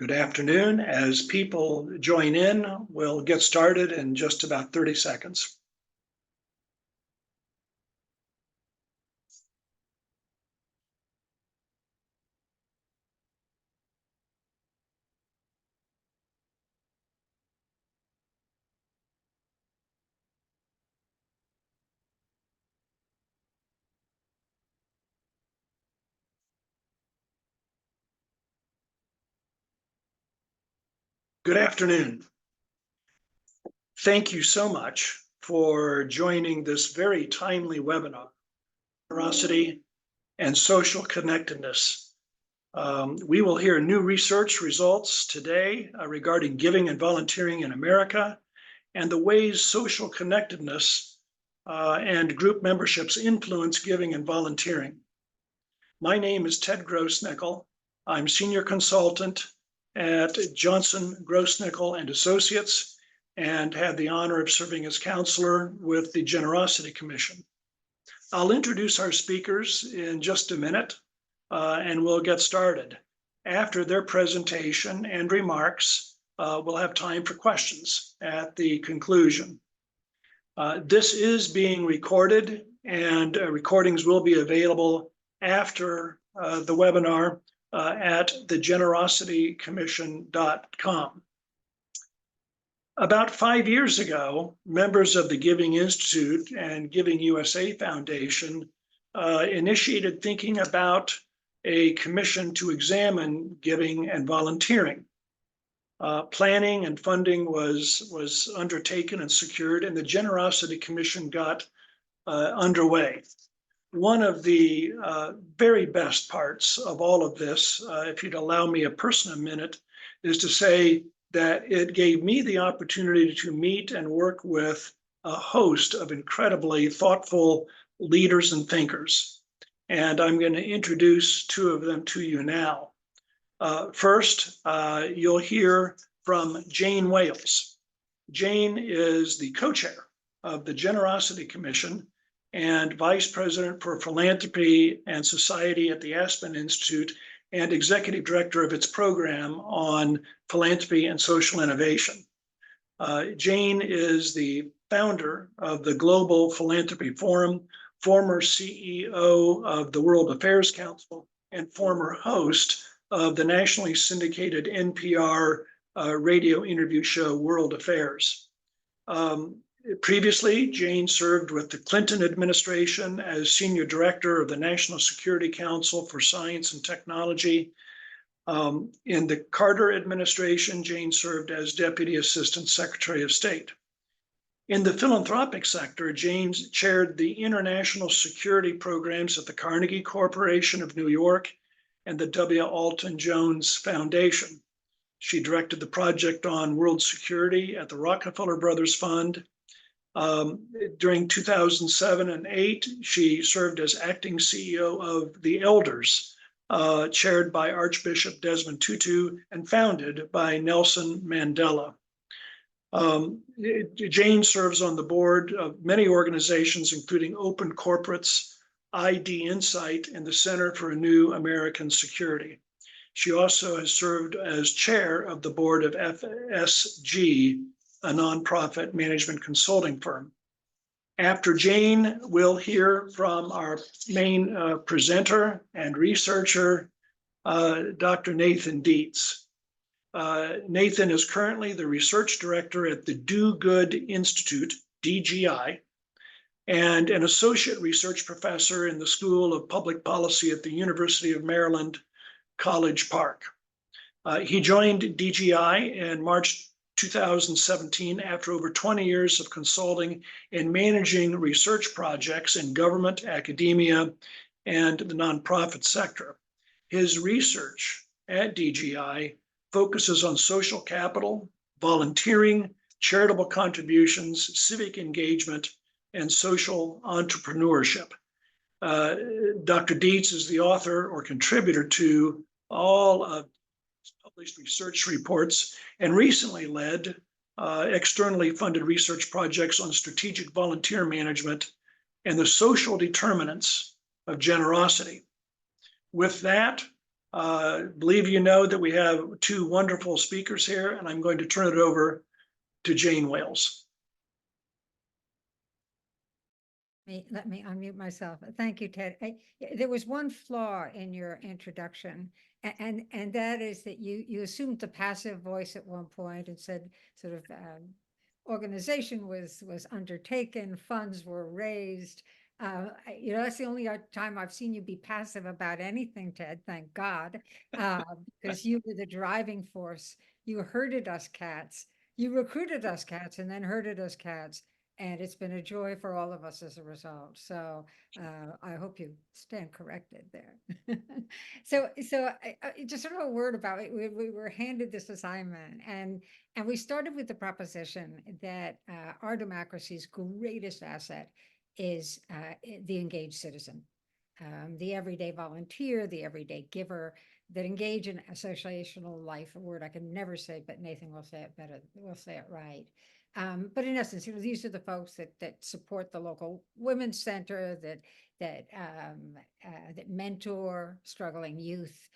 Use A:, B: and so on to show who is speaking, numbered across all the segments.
A: Good afternoon. As people join in, we'll get started in just about 30 seconds. Good afternoon. Thank you so much for joining this very timely webinar, Generosity and Social Connectedness. We will hear new research results today regarding giving and volunteering in America and the ways social connectedness and group memberships influence giving and volunteering. My name is Ted Grossnickle. I'm Senior Consultant at Johnson, Grossnickle and Associates, and had the honor of serving as counselor with the Generosity Commission. I'll introduce our speakers in just a minute, and we'll get started. After their presentation and remarks, we'll have time for questions at the conclusion. This is being recorded, and recordings will be available after the webinar at thegenerositycommission.com. About 5 years ago, members of the Giving Institute and Giving USA Foundation initiated thinking about a commission to examine giving and volunteering. Planning and funding was undertaken and secured, and the Generosity Commission got underway. One of the very best parts of all of this, if you'd allow me a personal minute, is to say that it gave me the opportunity to meet and work with a host of incredibly thoughtful leaders and thinkers. And I'm going to introduce two of them to you now. First, you'll hear from Jane Wales. Jane is the co-chair of the Generosity Commission and Vice President for Philanthropy and Society at the Aspen Institute and Executive Director of its program on philanthropy and social innovation. Jane is the founder of the Global Philanthropy Forum, former CEO of the World Affairs Council, and former host of the nationally syndicated NPR radio interview show World Affairs. Previously, Jane served with the Clinton administration as Senior Director of the National Security Council for Science and Technology. In the Carter administration, Jane served as Deputy Assistant Secretary of State. In the philanthropic sector, Jane chaired the international security programs at the Carnegie Corporation of New York and the W. Alton Jones Foundation. She directed the project on world security at the Rockefeller Brothers Fund. During 2007 and 2008, she served as acting CEO of the Elders, chaired by Archbishop Desmond Tutu and founded by Nelson Mandela. Jane serves on the board of many organizations, including Open Corporates, ID Insight, and the Center for a New American Security. She also has served as chair of the board of FSG, a nonprofit management consulting firm. After Jane, we'll hear from our main presenter and researcher, Dr. Nathan Dietz. Nathan is currently the research director at the Do Good Institute, DGI, and an associate research professor in the School of Public Policy at the University of Maryland, College Park. He joined DGI in March 2017 after over 20 years of consulting and managing research projects in government, academia, and the nonprofit sector. His research at DGI focuses on social capital, volunteering, charitable contributions, civic engagement, and social entrepreneurship. Dr. Dietz is the author or contributor to all of published research reports and recently led externally funded research projects on strategic volunteer management and the social determinants of generosity. With that, Believe you know that we have two wonderful speakers here, and I'm going to turn it over to Jane Wales.
B: Let me unmute myself. Thank you, Ted. There was one flaw in your introduction, and that is that you assumed the passive voice at one point and said sort of organization was undertaken, funds were raised. That's the only time I've seen you be passive about anything, Ted. Thank God, because you were the driving force. You herded us cats. You recruited us cats and then herded us cats. And it's been a joy for all of us as a result. So I hope you stand corrected there. so just sort of a word about it. We were handed this assignment, and we started with the proposition that our democracy's greatest asset is the engaged citizen, the everyday volunteer, the everyday giver that engage in associational life, a word I can never say, but Nathan will say it better. We'll say it right. But in essence, these are the folks that support the local women's center, that mentor struggling youth.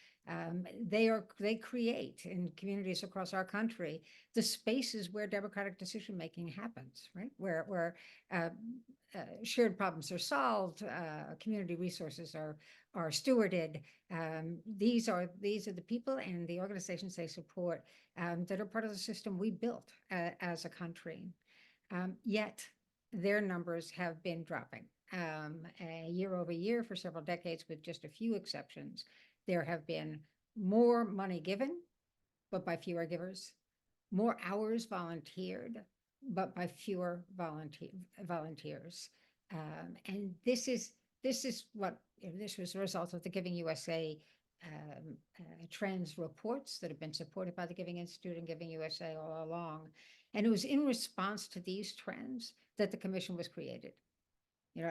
B: They create in communities across our country the spaces where democratic decision making happens, right? Where shared problems are solved, community resources are stewarded. These are the people and the organizations they support that are part of the system we built as a country. Yet their numbers have been dropping year over year for several decades, with just a few exceptions. There have been more money given, but by fewer givers, more hours volunteered, but by fewer volunteers. And this was a result of the Giving USA trends reports that have been supported by the Giving Institute and Giving USA all along. And it was in response to these trends that the commission was created,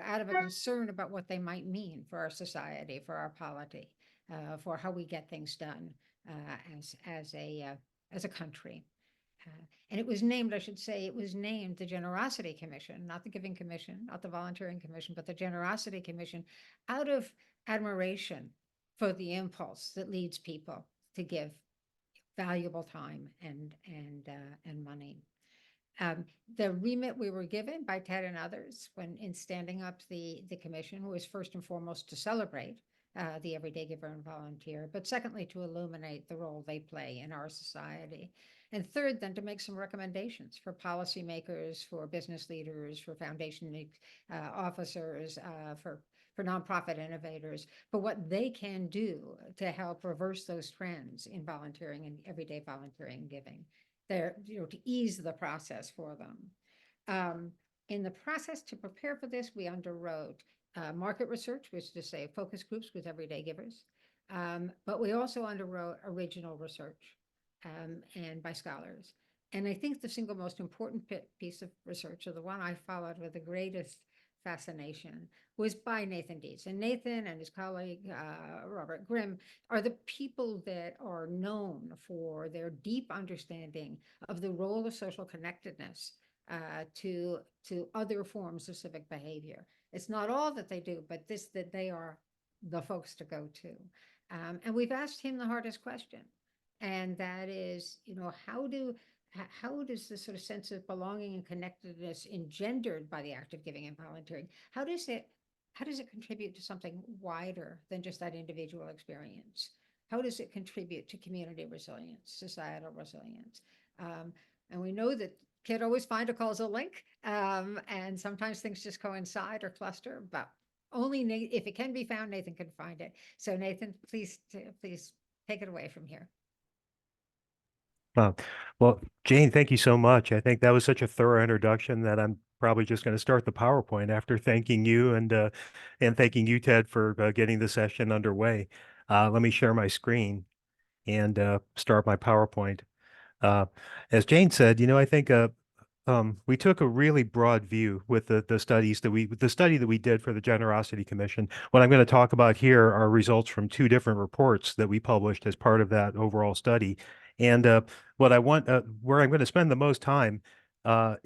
B: out of a concern about what they might mean for our society, for our polity, for how we get things done as a country. And it was named, I should say, it was named the Generosity Commission, not the Giving Commission, not the Volunteering Commission, but the Generosity Commission, out of admiration for the impulse that leads people to give valuable time and money. The remit we were given by Ted and others when in standing up the commission was first and foremost to celebrate the everyday giver and volunteer, but secondly, to illuminate the role they play in our society. And third, then to make some recommendations for policymakers, for business leaders, for foundation officers, for nonprofit innovators, for what they can do to help reverse those trends in volunteering and everyday volunteering giving. There, to ease the process for them. In the process to prepare for this, we underwrote market research, which is to say focus groups with everyday givers. But we also underwrote original research and by scholars. And I think the single most important piece of research, or the one I followed with the greatest fascination, was by Nathan Dietz. And Nathan and his colleague, Robert Grimm, are the people that are known for their deep understanding of the role of social connectedness to other forms of civic behavior. It's not all that they do, but that they are the folks to go to. And we've asked him the hardest question. And that is, how does this sort of sense of belonging and connectedness engendered by the act of giving and volunteering, how does it contribute to something wider than just that individual experience? How does it contribute to community resilience, societal resilience? And we know that can't always find a causal link, and sometimes things just coincide or cluster, but only if it can be found, Nathan can find it. So Nathan, please take it away from here.
C: Well, Jane, thank you so much. I think that was such a thorough introduction that I'm probably just going to start the PowerPoint after thanking you and thanking you, Ted, for getting the session underway. Let me share my screen and start my PowerPoint. As Jane said, I think we took a really broad view with the study that we did for the Generosity Commission. What I'm going to talk about here are results from two different reports that we published as part of that overall study. And where I'm going to spend the most time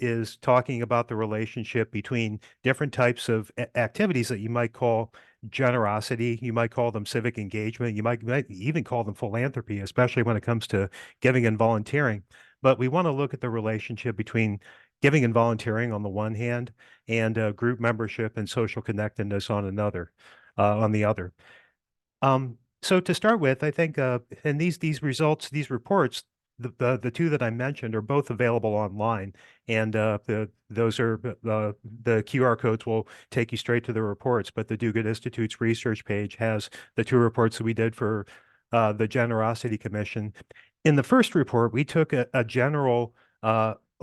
C: is talking about the relationship between different types of activities that you might call generosity. You might call them civic engagement. You might even call them philanthropy, especially when it comes to giving and volunteering. But we want to look at the relationship between giving and volunteering on the one hand, and group membership and social connectedness on the other. So to start with, I think, and these results, these reports, the two that I mentioned are both available online, and those are the QR codes will take you straight to the reports. But the Do-Good Institute's research page has the two reports that we did for the Generosity Commission. In the first report, we took a general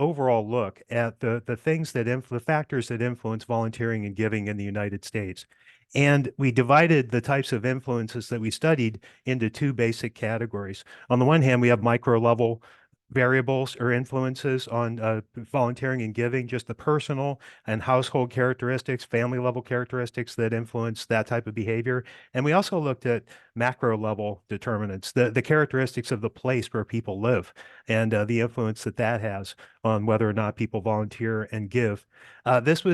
C: overall look at the things that the factors that influence volunteering and giving in the United States. And we divided the types of influences that we studied into two basic categories. On the one hand, we have micro level variables or influences on volunteering and giving, just the personal and household characteristics, family level characteristics that influence that type of behavior. And we also looked at macro level determinants, the characteristics of the place where people live, and the influence that that has on whether or not people volunteer and give. This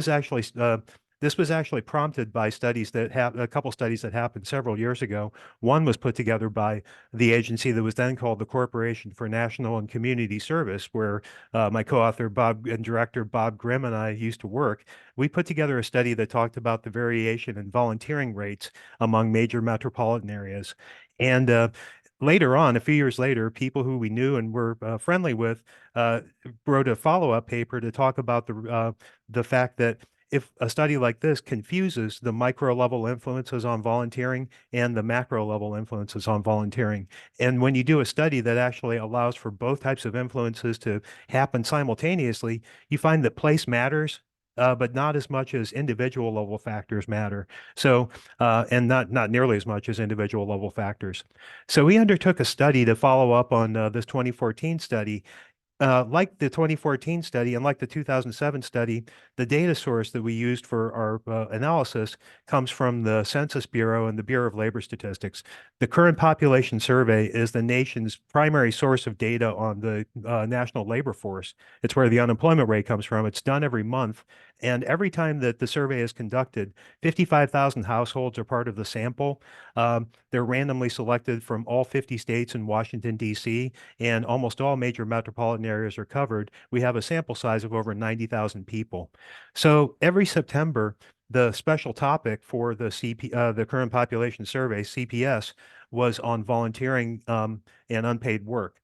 C: was actually prompted by studies that have a couple studies that happened several years ago. One was put together by the agency that was then called the Corporation for National and Community Service, where my co-author Bob and director Bob Grimm and I used to work. We put together a study that talked about the variation in volunteering rates among major metropolitan areas. And later on, a few years later, people who we knew and were friendly with wrote a follow-up paper to talk about the fact that if a study like this confuses the micro level influences on volunteering and the macro level influences on volunteering. And when you do a study that actually allows for both types of influences to happen simultaneously, you find that place matters, but not as much as individual level factors matter. So, and not nearly as much as individual level factors. So we undertook a study to follow up on this 2014 study. Like the 2014 study and like the 2007 study, the data source that we used for our analysis comes from the Census Bureau and the Bureau of Labor Statistics. The current population survey is the nation's primary source of data on the national labor force. It's where the unemployment rate comes from. It's done every month. And every time that the survey is conducted, 55,000 households are part of the sample. They're randomly selected from all 50 states and Washington, D.C., and almost all major metropolitan areas are covered. We have a sample size of over 90,000 people. So every September, the special topic for the current population survey, CPS, was on volunteering and unpaid work.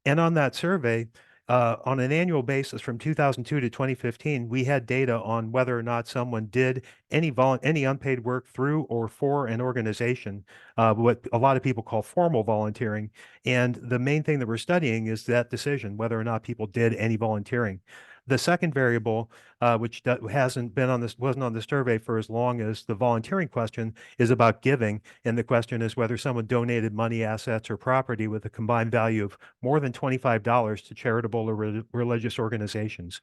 C: And on that survey, on an annual basis from 2002 to 2015, we had data on whether or not someone did any unpaid work through or for an organization, what a lot of people call formal volunteering. And the main thing that we're studying is that decision, whether or not people did any volunteering. The second variable, which wasn't on the survey for as long as the volunteering question, is about giving. And the question is whether someone donated money, assets, or property with a combined value of more than $25 to charitable or religious organizations.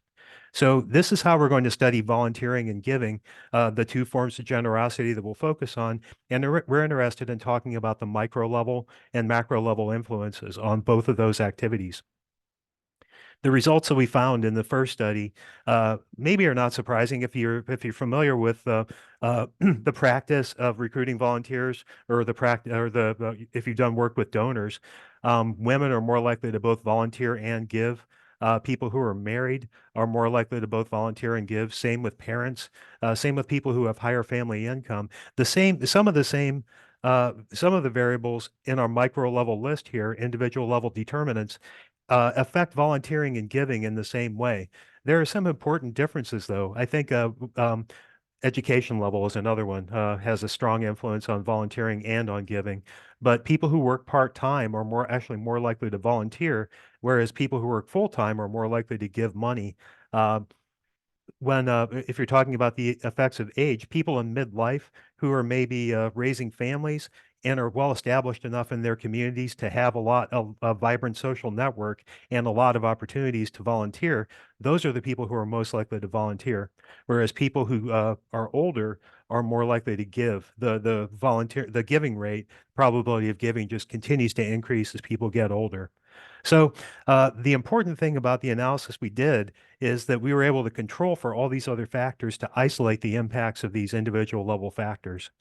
C: So this is how we're going to study volunteering and giving, the two forms of generosity that we'll focus on. And we're interested in talking about the micro level and macro level influences on both of those activities. The results that we found in the first study maybe are not surprising if you're familiar with the practice of recruiting volunteers, or if you've done work with donors. Women are more likely to both volunteer and give. People who are married are more likely to both volunteer and give. Same with parents. Same with people who have higher family income. Some of the variables in our micro level list here, individual level determinants, affect volunteering and giving in the same way. There are some important differences, though. I think education level is another one, has a strong influence on volunteering and on giving. But people who work part-time are actually more likely to volunteer, whereas people who work full-time are more likely to give money. If you're talking about the effects of age, people in midlife who are maybe raising families and are well established enough in their communities to have a vibrant social network and a lot of opportunities to volunteer, those are the people who are most likely to volunteer. Whereas people who are older are more likely to give. The giving rate, probability of giving, just continues to increase as people get older. So the important thing about the analysis we did is that we were able to control for all these other factors to isolate the impacts of these individual level factors.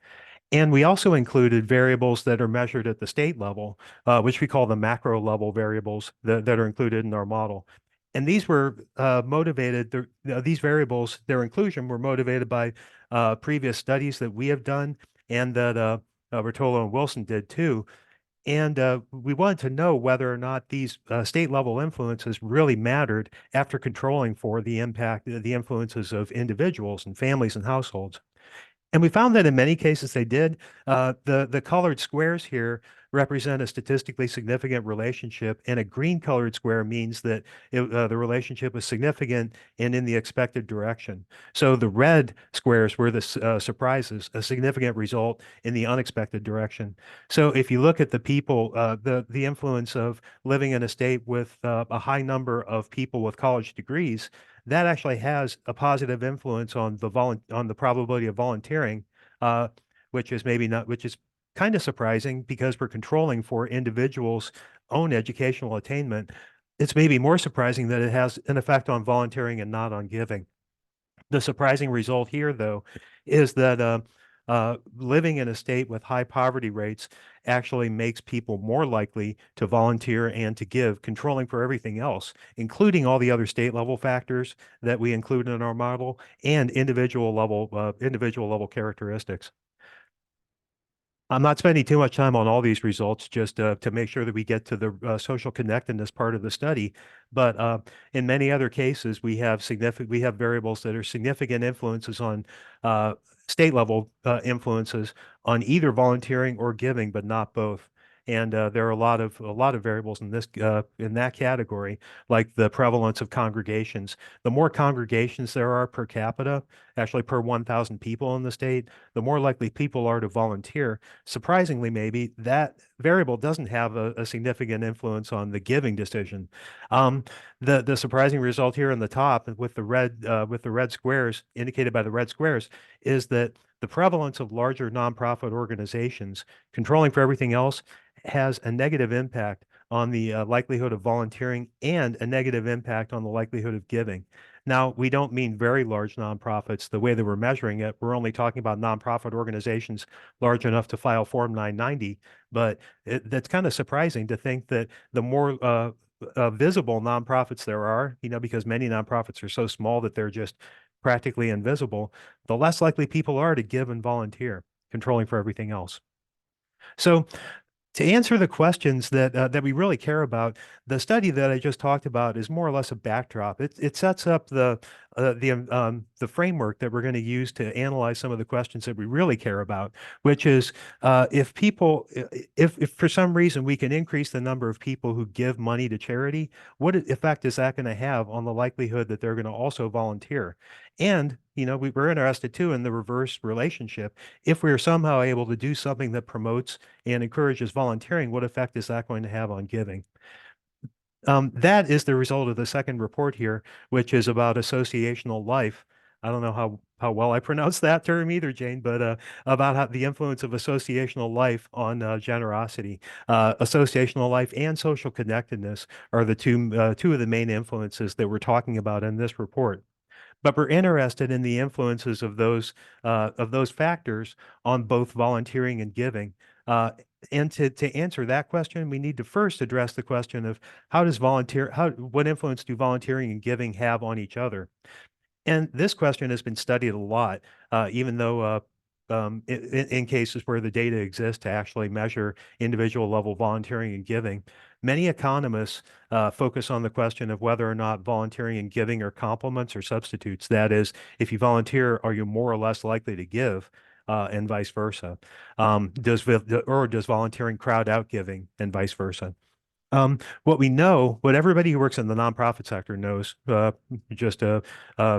C: And we also included variables that are measured at the state level, which we call the macro level variables that are included in our model. And these were motivated, these variables, their inclusion were motivated by previous studies that we have done and that Bertolo and Wilson did too. And we wanted to know whether or not these state level influences really mattered after controlling for the impact, the influences of individuals and families and households. And we found that in many cases they did. The colored squares here represent a statistically significant relationship, and a green colored square means that the relationship was significant and in the expected direction. So the red squares were the surprises, a significant result in the unexpected direction. So if you look at the people, the influence of living in a state with a high number of people with college degrees, that actually has a positive influence on the probability of volunteering, uh, which is maybe not, which is kind of surprising because we're controlling for individuals' own educational attainment. It's maybe more surprising that it has an effect on volunteering and not on giving. The surprising result here, though, is that living in a state with high poverty rates actually makes people more likely to volunteer and to give, controlling for everything else, including all the other state level factors that we include in our model and individual level characteristics. I'm not spending too much time on all these results, just to make sure that we get to the social connectedness part of the study. But in many other cases, we have variables that are significant influences on state level influences on either volunteering or giving, but not both. And there are a lot of variables in that category, like the prevalence of congregations. The more congregations there are per capita, actually per 1,000 people in the state, the more likely people are to volunteer. Surprisingly, maybe that variable doesn't have a significant influence on the giving decision. The surprising result here in the top with the red squares indicated by the red squares is that the prevalence of larger nonprofit organizations controlling for everything else has a negative impact on the likelihood of volunteering and a negative impact on the likelihood of giving. Now, we don't mean very large nonprofits the way that we're measuring it. We're only talking about nonprofit organizations large enough to file Form 990. But that's kind of surprising to think that the more visible nonprofits there are, because many nonprofits are so small that they're just practically invisible, the less likely people are to give and volunteer, controlling for everything else. So to answer the questions that we really care about, the study that I just talked about is more or less a backdrop. It sets up the framework that we're going to use to analyze some of the questions that we really care about, which is if for some reason we can increase the number of people who give money to charity, what effect is that going to have on the likelihood that they're going to also volunteer? And we're interested too in the reverse relationship. If we are somehow able to do something that promotes and encourages volunteering, what effect is that going to have on giving? That is the result of the second report here, which is about associational life. I don't know how well I pronounce that term either, Jane, but about how the influence of associational life on generosity. Associational life and social connectedness are the two of the main influences that we're talking about in this report. But we're interested in the influences of those factors on both volunteering and giving. And to answer that question, we need to first address the question of what influence do volunteering and giving have on each other? And this question has been studied a lot, even though in cases where the data exists to actually measure individual level volunteering and giving. Many economists focus on the question of whether or not volunteering and giving are complements or substitutes. That is, if you volunteer, are you more or less likely to give? And vice versa. Does volunteering crowd out giving and vice versa? What everybody who works in the nonprofit sector knows, just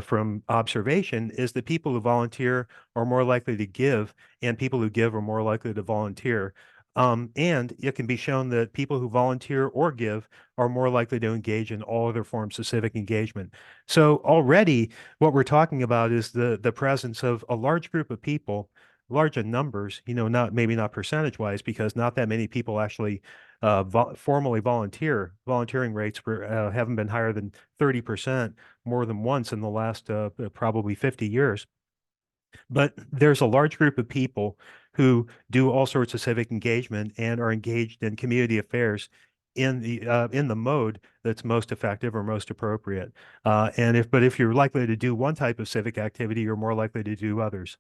C: from observation, is that people who volunteer are more likely to give, and people who give are more likely to volunteer. And it can be shown that people who volunteer or give are more likely to engage in all other forms of civic engagement. So already what we're talking about is the presence of a large group of people, large in numbers, maybe not percentage wise, because not that many people actually formally volunteer. Volunteering rates haven't been higher than 30% more than once in the last probably 50 years. But there's a large group of people who do all sorts of civic engagement and are engaged in community affairs in the mode that's most effective or most appropriate. But if you're likely to do one type of civic activity, you're more likely to do others.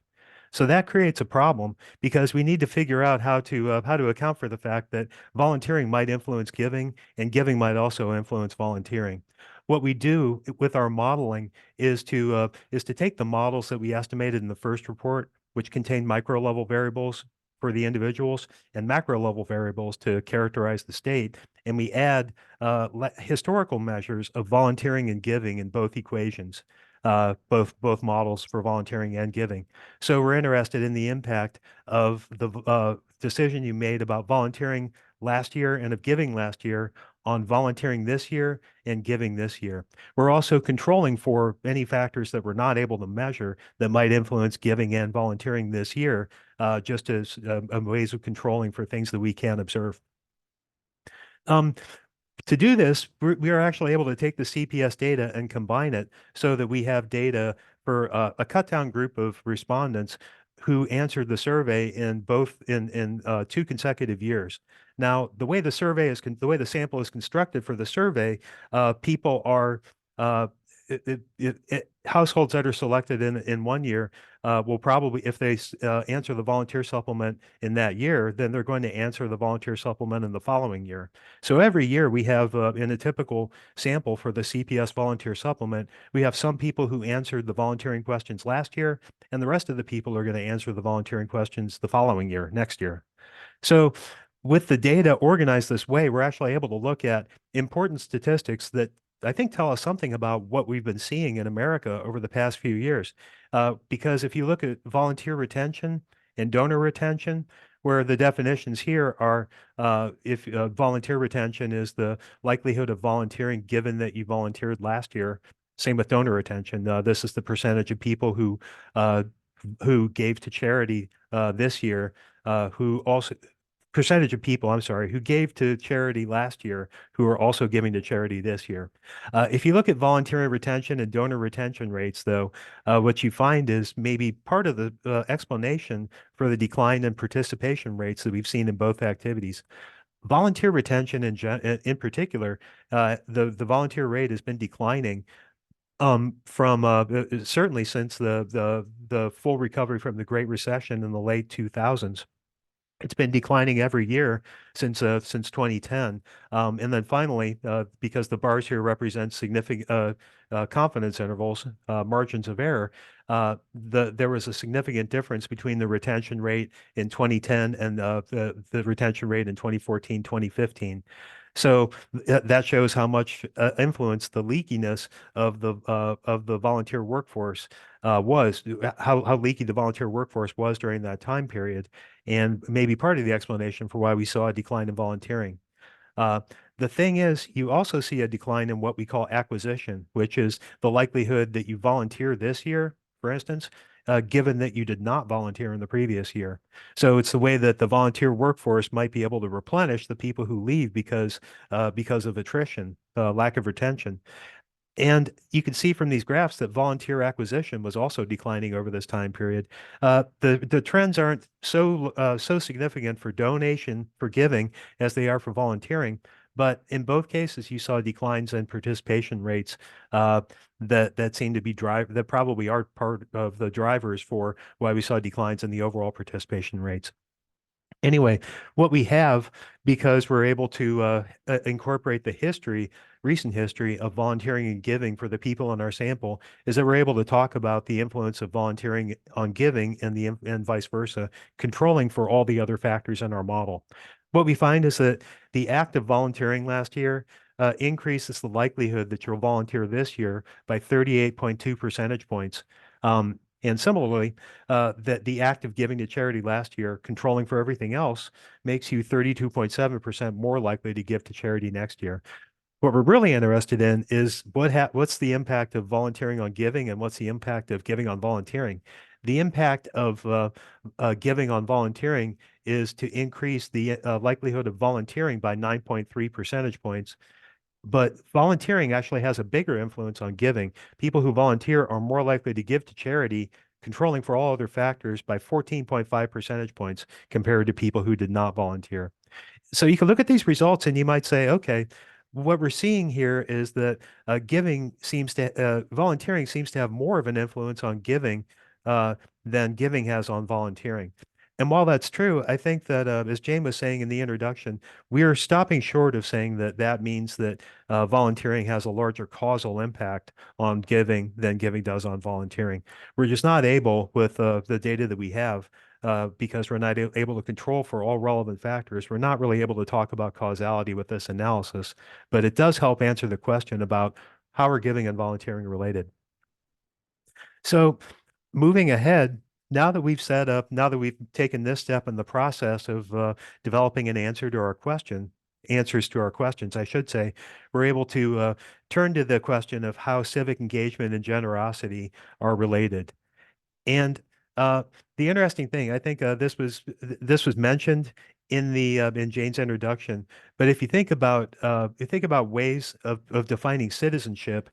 C: So that creates a problem because we need to figure out how to account for the fact that volunteering might influence giving and giving might also influence volunteering. What we do with our modeling is to take the models that we estimated in the first report, which contain micro level variables for the individuals and macro level variables to characterize the state, and we add historical measures of volunteering and giving in both equations, both models for volunteering and giving. So we're interested in the impact of the decision you made about volunteering last year and of giving last year on volunteering this year and giving this year. We're also controlling for any factors that we're not able to measure that might influence giving and volunteering this year, just as ways of controlling for things that we can observe. To do this, we are actually able to take the CPS data and combine it so that we have data for a cut down group of respondents who answered the survey in 2 consecutive years. Now, the way the sample is constructed for the survey, people are households that are selected in one year will probably, if they answer the volunteer supplement in that year, then they're going to answer the volunteer supplement in the following year. So every year we have, in a typical sample for the CPS volunteer supplement, we have some people who answered the volunteering questions last year, and the rest of the people are going to answer the volunteering questions the following year, next year. So with the data organized this way, we're actually able to look at important statistics that I think tell us something about what we've been seeing in America over the past few years. Because if you look at volunteer retention and donor retention, where the definitions here are if volunteer retention is the likelihood of volunteering given that you volunteered last year. Same with donor retention. This is the percentage of people who gave to charity this year, percentage of people, I'm sorry, who gave to charity last year, who are also giving to charity this year. If you look at voluntary retention and donor retention rates, though, what you find is maybe part of the explanation for the decline in participation rates that we've seen in both activities. Volunteer retention in particular, the volunteer rate has been declining from certainly since the full recovery from the Great Recession in the late 2000s. It's been declining every year since 2010. And then finally, because the bars here represent significant confidence intervals, margins of error, there was a significant difference between the retention rate in 2010 and the retention rate in 2014, 2015. So that shows how much influence the leakiness of the volunteer workforce was, how leaky the volunteer workforce was during that time period, and maybe part of the explanation for why we saw a decline in volunteering. The thing is, you also see a decline in what we call acquisition, which is the likelihood that you volunteer this year, for instance, given that you did not volunteer in the previous year. So it's the way that the volunteer workforce might be able to replenish the people who leave because of attrition, lack of retention. And you can see from these graphs that volunteer acquisition was also declining over this time period. The trends aren't so significant for donation, for giving, as they are for volunteering. But in both cases, you saw declines in participation rates that seem to be that probably are part of the drivers for why we saw declines in the overall participation rates. Anyway, what we have, because we're able to incorporate the recent history of volunteering and giving for the people in our sample, is that we're able to talk about the influence of volunteering on giving and vice versa, controlling for all the other factors in our model. What we find is that the act of volunteering last year increases the likelihood that you'll volunteer this year by 38.2 percentage points. And similarly, that the act of giving to charity last year, controlling for everything else, makes you 32.7% more likely to give to charity next year. What we're really interested in is what's the impact of volunteering on giving and what's the impact of giving on volunteering. The impact of giving on volunteering is to increase the likelihood of volunteering by 9.3 percentage points. But volunteering actually has a bigger influence on giving. People who volunteer are more likely to give to charity controlling for all other factors by 14.5 percentage points compared to people who did not volunteer. So you can look at these results and you might say, okay, what we're seeing here is that volunteering seems to have more of an influence on giving than giving has on volunteering. And while that's true, I think that, as Jane was saying in the introduction, we are stopping short of saying that that means that volunteering has a larger causal impact on giving than giving does on volunteering. We're just not able, with the data that we have, because we're not able to control for all relevant factors. We're not really able to talk about causality with this analysis, but it does help answer the question about how are giving and volunteering related. So moving ahead, now that we've taken this step in the process of developing an answer to our answers to our questions, I should say, we're able to turn to the question of how civic engagement and generosity are related. And the interesting thing, I think this was mentioned in Jane's introduction, but if you think about ways of defining citizenship,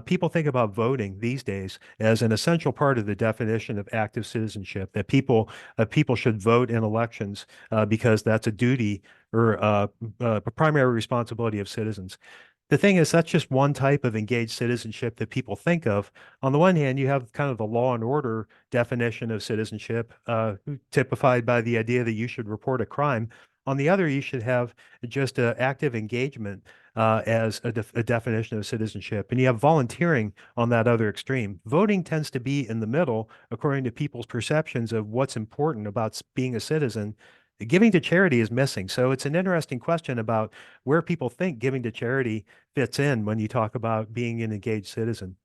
C: people think about voting these days as an essential part of the definition of active citizenship. That people should vote in elections because that's a duty or a primary responsibility of citizens. The thing is, that's just one type of engaged citizenship that people think of. On the one hand, you have kind of the law and order definition of citizenship, typified by the idea that you should report a crime. On the other, you should have just active engagement as a definition of citizenship. And you have volunteering on that other extreme. Voting tends to be in the middle, according to people's perceptions of what's important about being a citizen. Giving to charity is missing. So it's an interesting question about where people think giving to charity fits in when you talk about being an engaged citizen.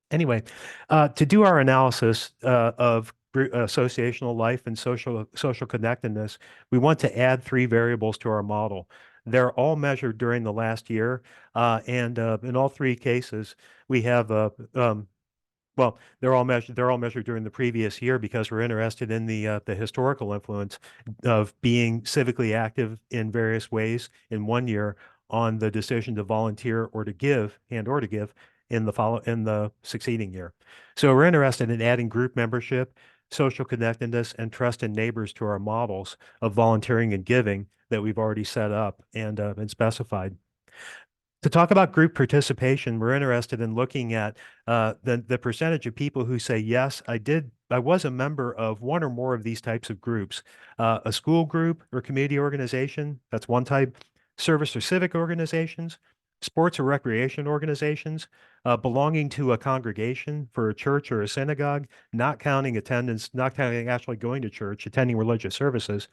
C: Anyway, to do our analysis of associational life and social connectedness, we want to add 3 variables to our model. They're all measured during the last year, and in all 3 cases, we have well, they're all measured during the previous year because we're interested in the historical influence of being civically active in various ways in one year on the decision to volunteer or to give in the succeeding year. So we're interested in adding group membership, social connectedness, and trust in neighbors to our models of volunteering and giving that we've already set up and specified. To talk about group participation, we're interested in looking at the percentage of people who say, yes, I was a member of one or more of these types of groups. A school group or community organization, that's one type. Service or civic organizations, sports or recreation organizations, belonging to a congregation for a church or a synagogue, not counting attendance, not counting actually going to church, attending religious services,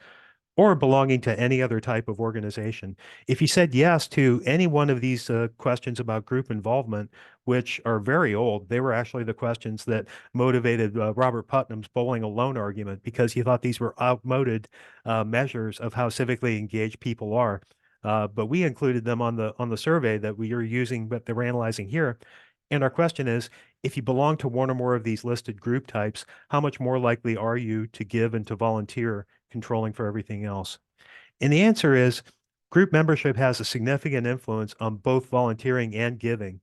C: or belonging to any other type of organization. If you said yes to any one of these questions about group involvement, which are very old, they were actually the questions that motivated Robert Putnam's bowling alone argument, because he thought these were outmoded measures of how civically engaged people are. But we included them on the survey that we are using, but they're analyzing here. And our question is, if you belong to one or more of these listed group types, how much more likely are you to give and to volunteer, controlling for everything else? And the answer is group membership has a significant influence on both volunteering and giving,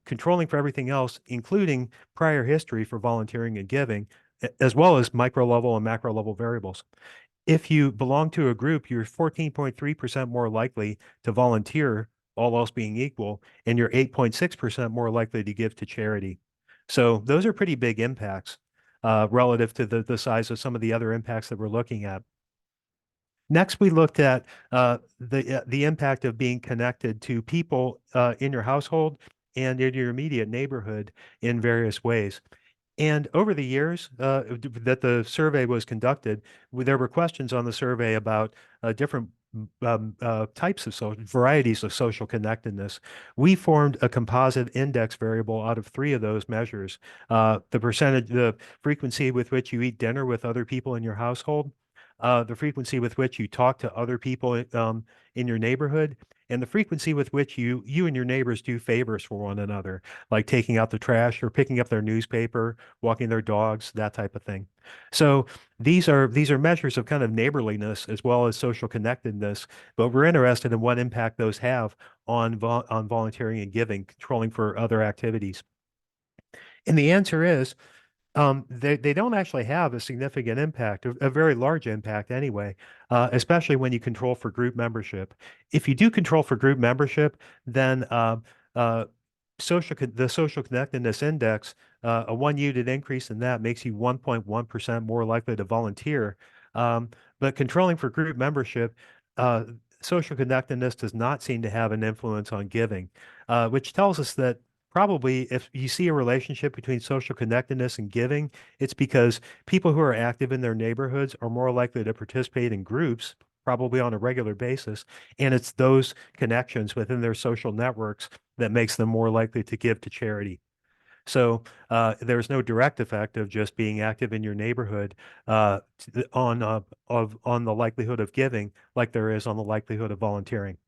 C: controlling for everything else, including prior history for volunteering and giving, as well as micro level and macro level variables. If you belong to a group, you're 14.3% more likely to volunteer, all else being equal, and you're 8.6% more likely to give to charity. So those are pretty big impacts relative to the size of some of the other impacts that we're looking at. Next, we looked at the impact of being connected to people in your household and in your immediate neighborhood in various ways. And over the years that the survey was conducted, there were questions on the survey about different types of varieties of social connectedness. We formed a composite index variable out of 3 of those measures. The frequency with which you eat dinner with other people in your household, the frequency with which you talk to other people in your neighborhood, and the frequency with which you and your neighbors do favors for one another, like taking out the trash or picking up their newspaper, walking their dogs, that type of thing. So these are measures of kind of neighborliness as well as social connectedness, but we're interested in what impact those have on volunteering and giving, controlling for other activities. And the answer is They don't actually have a significant impact, a very large impact anyway, especially when you control for group membership. If you do control for group membership, then uh, the social connectedness index, a 1 unit increase in that makes you 1.1% more likely to volunteer. Um, but controlling for group membership, uh, social connectedness does not seem to have an influence on giving, which tells us that probably if you see a relationship between social connectedness and giving, it's because people who are active in their neighborhoods are more likely to participate in groups, probably on a regular basis. And it's those connections within their social networks that makes them more likely to give to charity. So there's no direct effect of just being active in your neighborhood on the likelihood of giving, like there is on the likelihood of volunteering.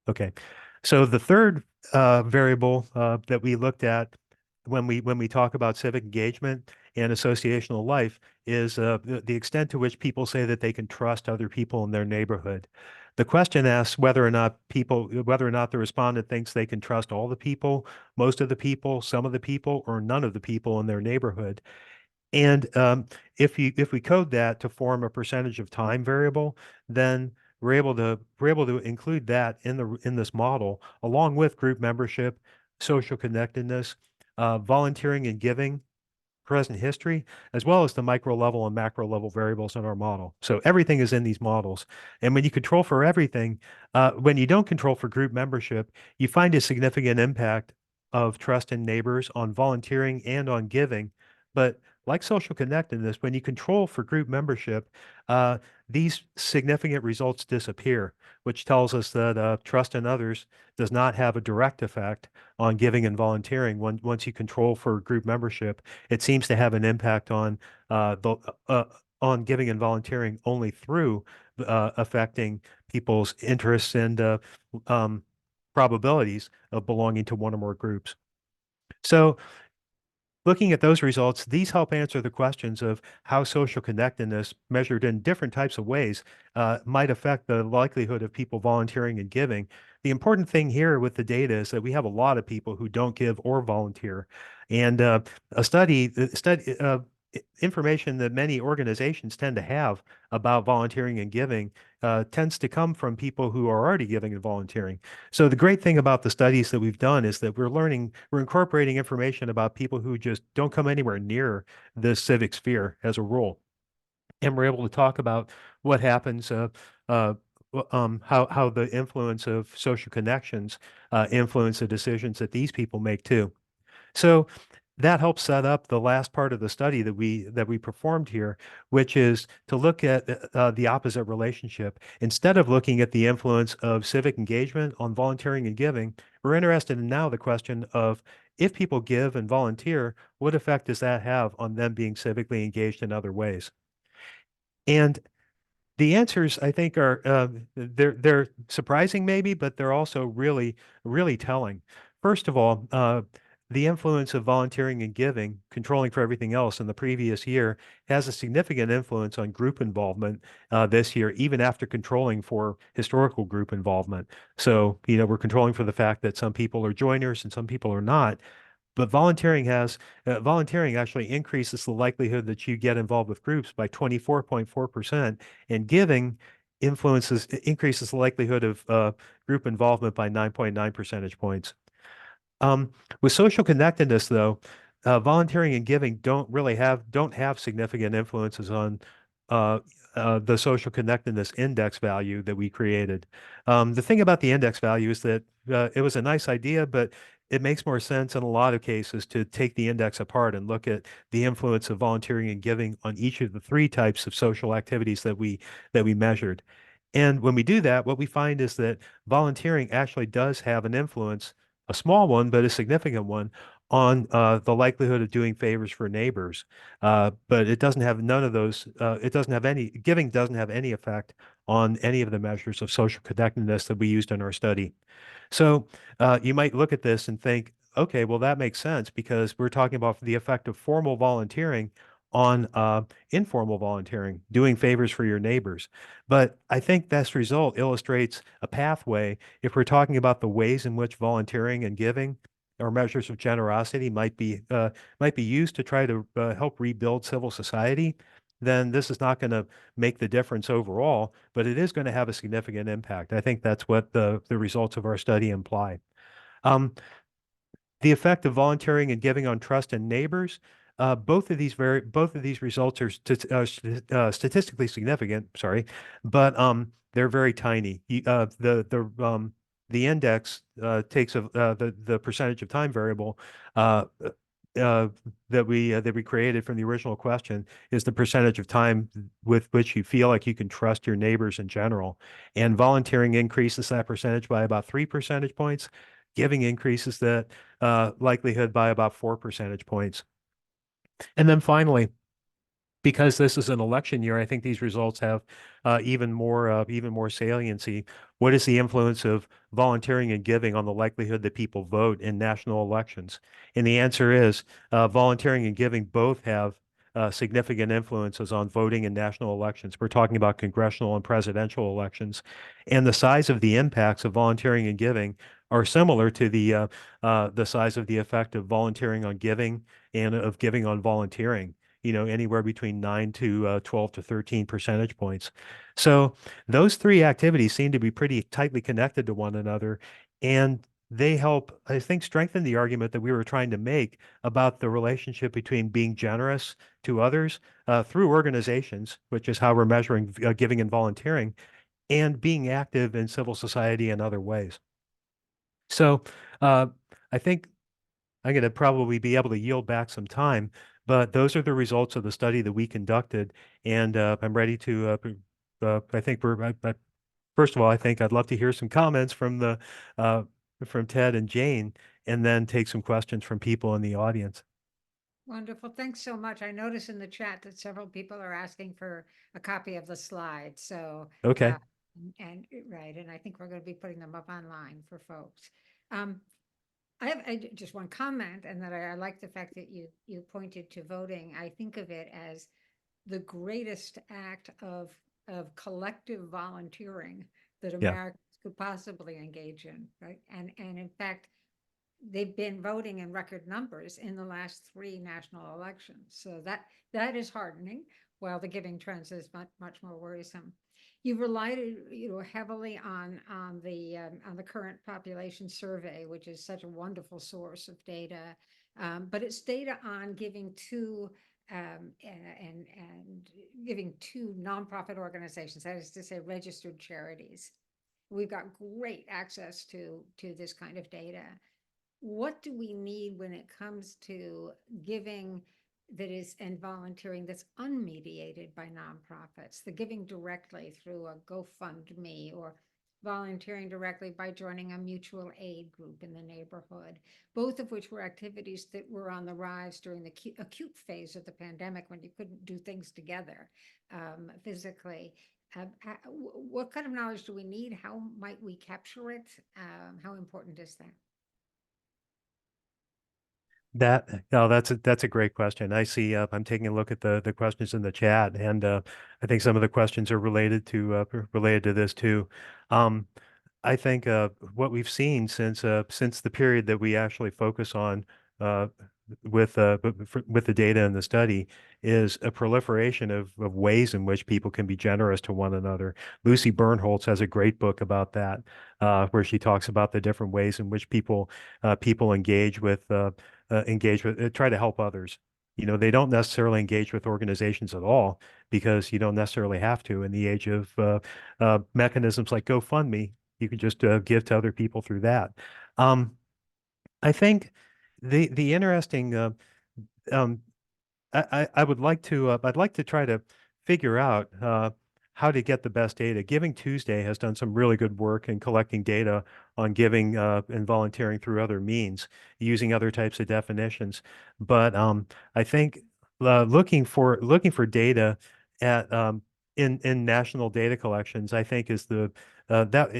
C: Okay. So the third variable that we looked at when we talk about civic engagement and associational life is the extent to which people say that they can trust other people in their neighborhood. The question asks whether or not the respondent thinks they can trust all the people, most of the people, some of the people, or none of the people in their neighborhood. And if we code that to form a percentage of time variable, then we're able to include that in this model along with group membership, social connectedness, volunteering and giving, present history, as well as the micro level and macro level variables in our model. So everything is in these models. And when you control for everything, when you don't control for group membership, you find a significant impact of trust in neighbors on volunteering and on giving. But like social connectedness, when you control for group membership, these significant results disappear, which tells us that trust in others does not have a direct effect on giving and volunteering once you control for group membership. It seems to have an impact the on giving and volunteering only through affecting people's interests and um, probabilities of belonging to one or more groups. So looking at those results, these help answer the questions of how social connectedness, measured in different types of ways, might affect the likelihood of people volunteering and giving. The important thing here with the data is that we have a lot of people who don't give or volunteer. And information that many organizations tend to have about volunteering and giving tends to come from people who are already giving and volunteering. So the great thing about the studies that we've done is that we're incorporating information about people who just don't come anywhere near the civic sphere as a rule. And we're able to talk about what happens, how the influence of social connections influence the decisions that these people make too. So that helps set up the last part of the study that we performed here, which is to look at the opposite relationship. Instead of looking at the influence of civic engagement on volunteering and giving, we're interested in now the question of if people give and volunteer, what effect does that have on them being civically engaged in other ways? And the answers, I think, are they're surprising maybe, but they're also really telling. First of all, the influence of volunteering and giving, controlling for everything else in the previous year, has a significant influence on group involvement this year, even after controlling for historical group involvement. So, we're controlling for the fact that some people are joiners and some people are not. But volunteering actually increases the likelihood that you get involved with groups by 24.4%, and giving increases the likelihood of group involvement by 9.9 percentage points. With social connectedness, though, volunteering and giving don't have significant influences on uh, the social connectedness index value that we created. The thing about the index value is that it was a nice idea, but it makes more sense in a lot of cases to take the index apart and look at the influence of volunteering and giving on each of the three types of social activities that we measured. And when we do that, what we find is that volunteering actually does have an influence, a small one, but a significant one, on the likelihood of doing favors for neighbors. But it doesn't have none of those, giving doesn't have any effect on any of the measures of social connectedness that we used in our study. So you might look at this and think, okay, well, that makes sense because we're talking about the effect of formal volunteering on informal volunteering, doing favors for your neighbors. But I think this result illustrates a pathway if we're talking about the ways in which volunteering and giving or measures of generosity might be used to try to help rebuild civil society, then this is not going to make the difference overall, but it is going to have a significant impact. I think that's what the results of our study imply. Um, the effect of volunteering and giving on trust in neighbors. Both of these results are statistically significant. Sorry, but they're very tiny. The index takes the percentage of time variable that we created from the original question is the percentage of time with which you feel like you can trust your neighbors in general. And volunteering increases that percentage by about 3 percentage points. Giving increases that likelihood by about 4 percentage points. And then finally, because this is an election year, I think these results have even more saliency. What is the influence of volunteering and giving on the likelihood that people vote in national elections? And the answer is volunteering and giving both have significant influences on voting in national elections. We're talking about congressional and presidential elections. And the size of the impacts of volunteering and giving are similar to the size of the effect of volunteering on giving and of giving on volunteering, anywhere between 9 to 12 to 13 percentage points. So those three activities seem to be pretty tightly connected to one another. And they help, I think, strengthen the argument that we were trying to make about the relationship between being generous to others through organizations, which is how we're measuring giving and volunteering, and being active in civil society in other ways. So I think I'm going to probably be able to yield back some time, but those are the results of the study that we conducted, and I'm ready to. I think first of all, I think I'd love to hear some comments from Ted and Jane, and then take some questions from people in the audience.
B: Wonderful. Thanks so much. I noticed in the chat that several people are asking for a copy of the slides. So,
C: Okay.
B: right, and I think we're going to be putting them up online for folks. I have just one comment, and that I like the fact that you pointed to voting. I think of it as the greatest act of collective volunteering that
C: Yeah.
B: Americans could possibly engage in, right? And in fact, they've been voting in record numbers in the last 3 national elections. So that is heartening, while the giving trends is much more worrisome. You've relied, heavily on the current population survey, which is such a wonderful source of data. But it's data on giving to and giving to nonprofit organizations, that is to say, registered charities. We've got great access to this kind of data. What do we need when it comes to giving that is and volunteering that's unmediated by nonprofits, the giving directly through a GoFundMe, or volunteering directly by joining a mutual aid group in the neighborhood, both of which were activities that were on the rise during the acute phase of the pandemic, when you couldn't do things together physically. What kind of knowledge do we need? How might we capture it? How important is that?
C: That's a great question. I see. I'm taking a look at the questions in the chat, and I think some of the questions are related to this too. I think what we've seen since the period that we actually focus on uh, with the data in the study is a proliferation of ways in which people can be generous to one another. Lucy Bernholtz has a great book about that, where she talks about the different ways in which people engage with try to help others. They don't necessarily engage with organizations at all, because you don't necessarily have to. In the age of mechanisms like GoFundMe, you can just give to other people through that. I think the interesting I'd like to try to figure out how to get the best data. Giving Tuesday has done some really good work in collecting data on giving and volunteering through other means, using other types of definitions. But I think looking for data at in national data collections, I think is that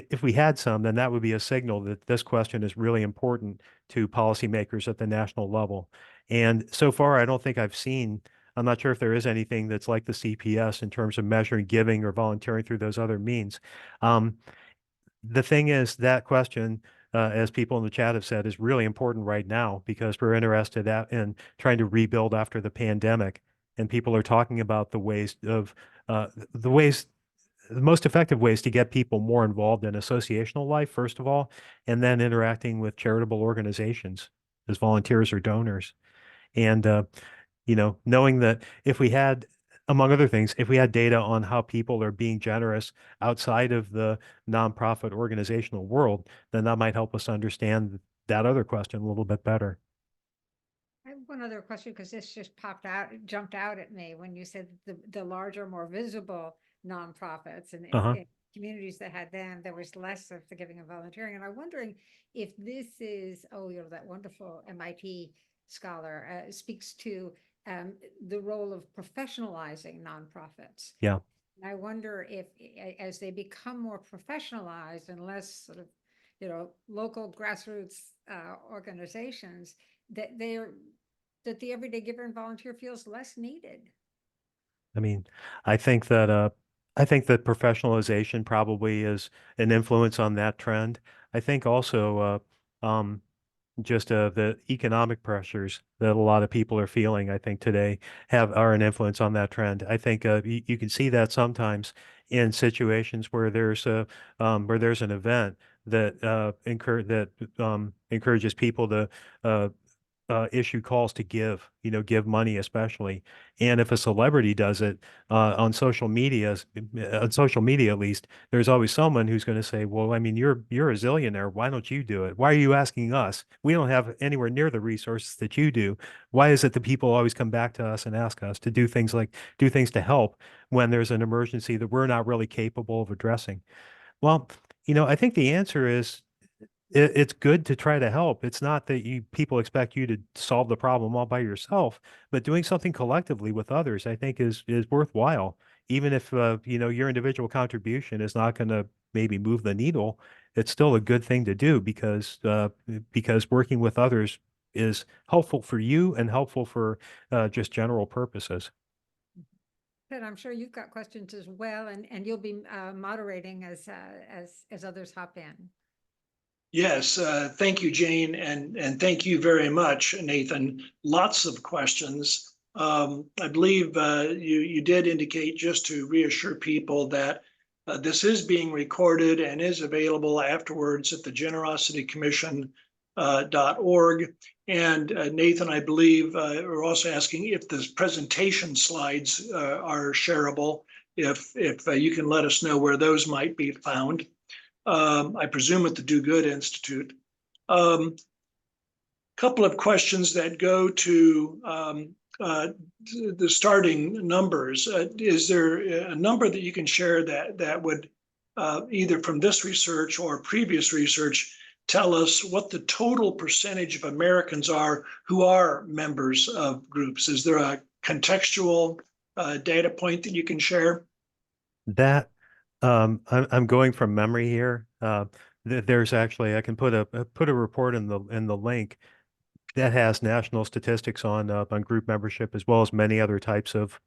C: if we had some, then that would be a signal that this question is really important to policymakers at the national level. And so far, I don't think I've seen, I'm not sure if there is anything that's like the CPS in terms of measuring giving or volunteering through those other means. The thing is, that question as people in the chat have said, is really important right now because we're interested in trying to rebuild after the pandemic, and people are talking about the ways of the ways the most effective ways to get people more involved in associational life, first of all, and then interacting with charitable organizations as volunteers or donors. And knowing that if we had, among other things, if we had data on how people are being generous outside of the nonprofit organizational world, then that might help us understand that other question a little bit better.
B: I have one other question because this just jumped out at me when you said the larger, more visible nonprofits and in communities that had them, there was less of the giving and volunteering. And I'm wondering if this is, that wonderful MIT scholar speaks to the role of professionalizing nonprofits.
C: Yeah.
B: And I wonder if as they become more professionalized and less sort of, local grassroots organizations, that the everyday giver and volunteer feels less needed.
C: I mean, I think that professionalization probably is an influence on that trend. I think also just the economic pressures that a lot of people are feeling, I think today are an influence on that trend. I think you can see that sometimes in situations where there's an event that encourages people to issue calls to give money especially. And if a celebrity does it on social media at least, there's always someone who's going to say, well, I mean, you're a zillionaire. Why don't you do it? Why are you asking us? We don't have anywhere near the resources that you do. Why is it that people always come back to us and ask us to do things to help when there's an emergency that we're not really capable of addressing? Well, I think the answer is it's good to try to help. It's not that people expect you to solve the problem all by yourself, but doing something collectively with others, I think is worthwhile. Even if your individual contribution is not going to maybe move the needle, it's still a good thing to do because working with others is helpful for you and helpful for just general purposes.
B: Ted, I'm sure you've got questions as well, and you'll be moderating as others hop in.
A: Yes, thank you, Jane, and thank you very much, Nathan. Lots of questions. I believe you did indicate, just to reassure people, that this is being recorded and is available afterwards at the generositycommission.org. And Nathan, I believe, we're also asking if the presentation slides are shareable, if you can let us know where those might be found. I presume at the Do Good Institute. Couple of questions that go to the starting numbers. Is there a number that you can share that would either from this research or previous research tell us what the total percentage of Americans are who are members of groups? Is there a contextual data point that you can share?
C: That I'm going from memory here. There's actually, I can put a report in the link that has national statistics on group membership, as well as many other types of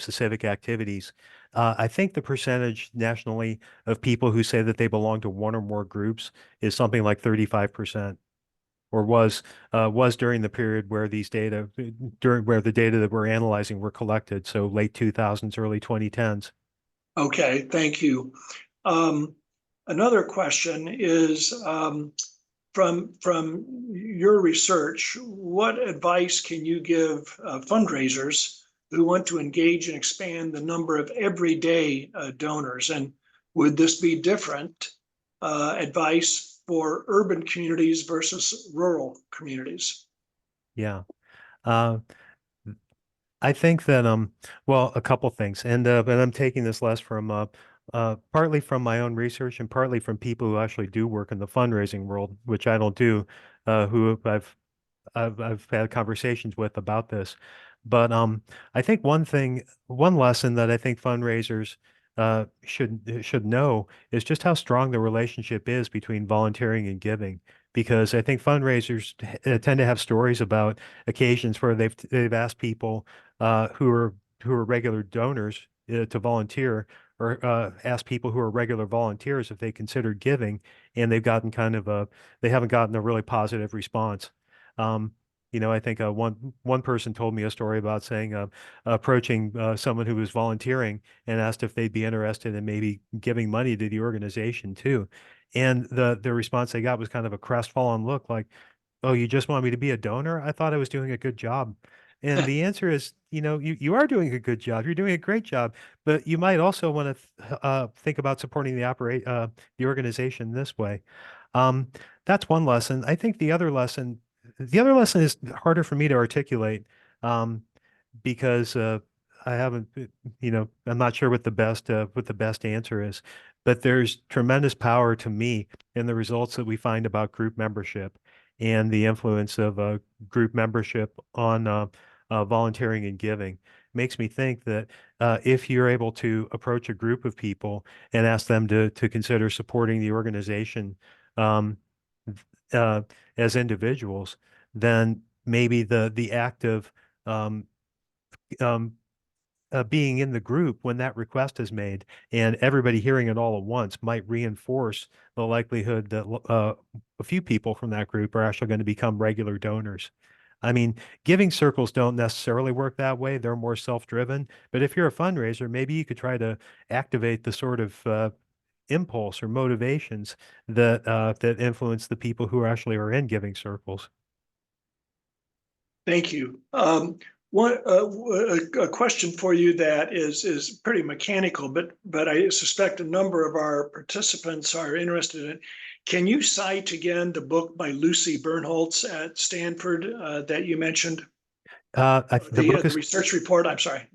C: civic activities. I think the percentage nationally of people who say that they belong to one or more groups is something like 35%. Or was during the period where the data that we're analyzing were collected, so late 2000s, early 2010s.
A: Okay, thank you. Another question is from your research, what advice can you give fundraisers who want to engage and expand the number of everyday donors? And would this be different advice for urban communities versus rural communities?
C: Yeah. I think that well, a couple things, and I'm taking this less from partly from my own research and partly from people who actually do work in the fundraising world, which I don't do, who I've had conversations with about this. But I think one lesson that I think fundraisers should know is just how strong the relationship is between volunteering and giving. Because I think fundraisers tend to have stories about occasions where they've asked people who are regular donors to volunteer or asked people who are regular volunteers if they considered giving, and they've gotten they haven't gotten a really positive response. Um, I think one person told me a story about saying approaching someone who was volunteering and asked if they'd be interested in maybe giving money to the organization too. And the response they got was kind of a crestfallen look, like, "Oh, you just want me to be a donor? I thought I was doing a good job." And the answer is, you are doing a good job. You're doing a great job, but you might also want to think about supporting the organization this way. Um, that's one lesson. I think the other lesson is harder for me to articulate, um, because I haven't, I'm not sure what the best answer is, but there's tremendous power to me in the results that we find about group membership and the influence of group membership on volunteering and giving. Makes me think that if you're able to approach a group of people and ask them to consider supporting the organization um, uh, as individuals, then maybe the act of um, um, being in the group when that request is made and everybody hearing it all at once might reinforce the likelihood that a few people from that group are actually going to become regular donors. I mean, giving circles don't necessarily work that way. They're more self-driven. But if you're a fundraiser, maybe you could try to activate the sort of impulse or motivations that influence the people who actually are in giving circles.
A: Thank you. A question for you that is pretty mechanical, but I suspect a number of our participants are interested in it. Can you cite again the book by Lucy Bernholtz at Stanford that you mentioned?
C: The book
A: The
C: is
A: research report. I'm sorry.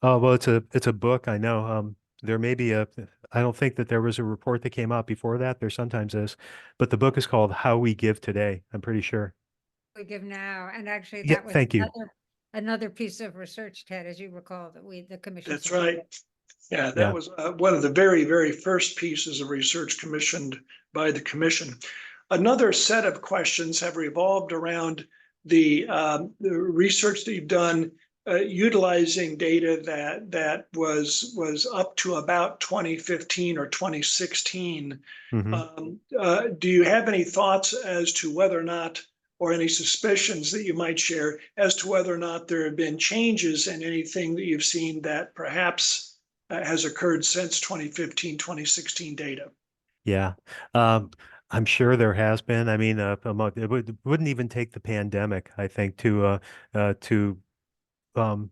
C: Oh, well, it's a book. I know. There may be I don't think that there was a report that came out before that. There sometimes is, but the book is called How We Give Today. I'm pretty sure.
B: We give now, and actually
C: Yeah,
B: that was
C: thank you.
B: another piece of research, Ted, as you recall, that the commission
A: That's
B: supported.
A: right. Yeah, that
C: Yeah.
A: was one of the very, very first pieces of research commissioned by the commission. Another set of questions have revolved around the research that you've done utilizing data that was up to about 2015 or 2016.
C: Hmm.
A: Do you have any thoughts as to whether or not, or any suspicions that you might share as to whether or not there have been changes in anything that you've seen that perhaps has occurred since 2015, 2016 data?
C: Yeah. Um, I'm sure there has been. I mean, wouldn't even take the pandemic, I think, uh, to um,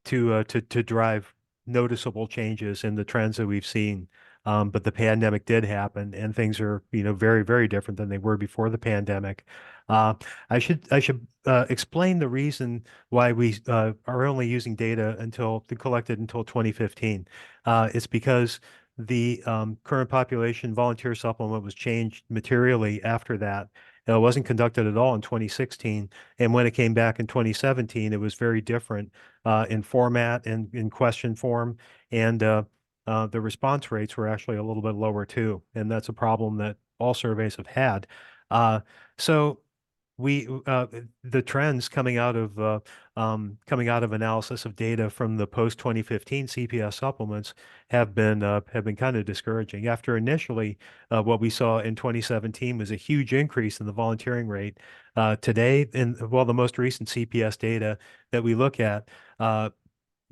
C: to drive noticeable changes in the trends that we've seen. But the pandemic did happen, and things are, very, very different than they were before the pandemic. Uh, I should explain the reason why we are only using data collected until 2015. It's because the current population volunteer supplement was changed materially after that. It wasn't conducted at all in 2016, and when it came back in 2017, it was very different in format and in question form, and the response rates were actually a little bit lower too, and that's a problem that all surveys have had. Uh, so we the trends coming out of analysis of data from the post 2015 CPS supplements have been kind of discouraging. After initially what we saw in 2017 was a huge increase in the volunteering rate. Today, the most recent CPS data that we look at